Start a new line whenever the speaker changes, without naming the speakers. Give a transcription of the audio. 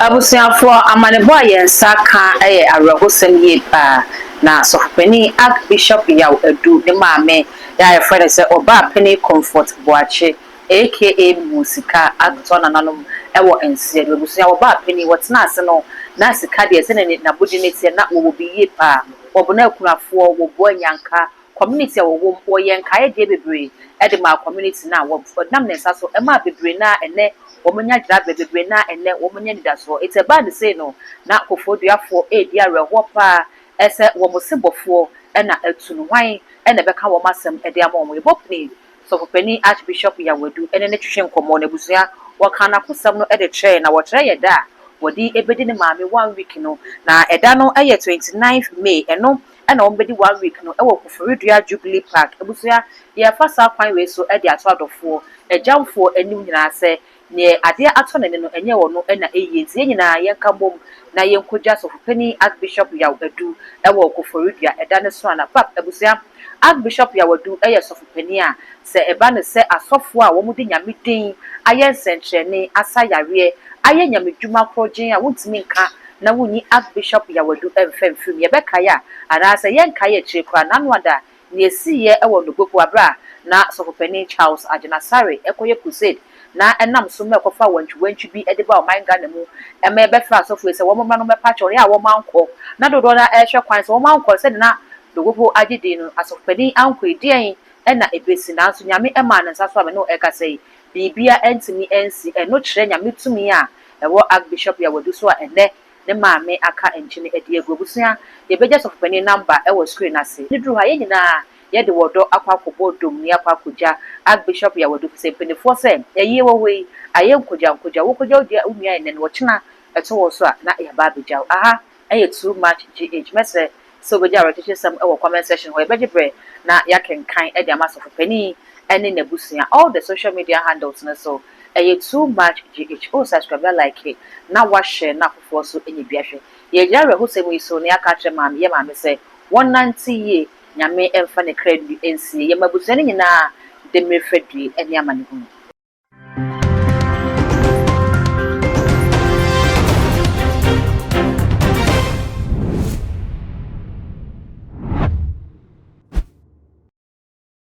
Abusuafo amanebo ayensa ka awerehosem yie pa na sofopani Archbishop Yaw Edu ne maame ya yefre se oba penny comfort boache aka musika atto nananom ewo ense de abusua oba penny wotena ase no na sika de se ne na bodi ne tie na wo bi yie pa obona akunafo wo bo anyanka community wo yenka ye de bebre e de ma community na wo nam ne nsa so e ma bebre na ene womunya gira bebre na ene womunya nidaso it's a bad say no na kofoduafo e dia reho pa ese womosebofo e na atunu hwan e na beka womasem e dia ma ebopni so kopani Archbishop Yawadu ene ne twehwe nkomo na busua wakana kosam no e de tre na wo tre ye da wodi ebedi ne maame 1 week no na eda no eye 29th May eno na ombedi 1 week no e wo koforidua Jubilee Park ebusua ye fa sa kwan we so e de ato adofo ejamfo anim nyina se ne ade ato ne no enye wo no na eye tie nyina yenka bom na yenkogya sofopani Archbishop Yawadu e wo koforidua eda ne so na pap ebusua Archbishop Yawadu eye sofopani a se eba ne se asofo a wo mu de nyame din aye sentrene asayare aye nyame dwuma krogen a wontimi nka na wunyi Archbishop Yawadu emfemfim ye beka ya ara se yenka ye chekwa nanwada ne esiye e wo no gopu abra na sofopani Charles Ajenasare ekoye crusade na enam so mekofa wantwi bi ediba o manga na mu eme be fra sofo ese wo mama no mepa chore a wo manko na dodo na ehwe kwan se wo manko se na dogopo agide no asofopani anko edien na ebesi na so nyame ema na nsa so ame no eka sei bibia entimi ensi eno kire nyame tumi a ewo Archbishop Yawadu so a ene ne maame aka enchine edi egobusua ye beje sofopani number ewo screen ase ni dru ha ye nyina ye de wodo akwakobo dom ni akwakoja Archbishop Yawadu se penefo se ye wo we aye nkoja wo koja odi umia ene no china eto wo so a na ya ba beja aha aye too much gh message so beja rotation sam ewo comment section where beje bre na ya kenkan e de amasofopani ene nebusua all the social media handles na so aye too much gh oh subscribe like it na wa share na fofo so enye biahwe ye jare hosem iso ne aka tre maame ye maame se 190 ye nyame emfa ne credit ensi ye mabusua ne nyina de mefredui ene amane hu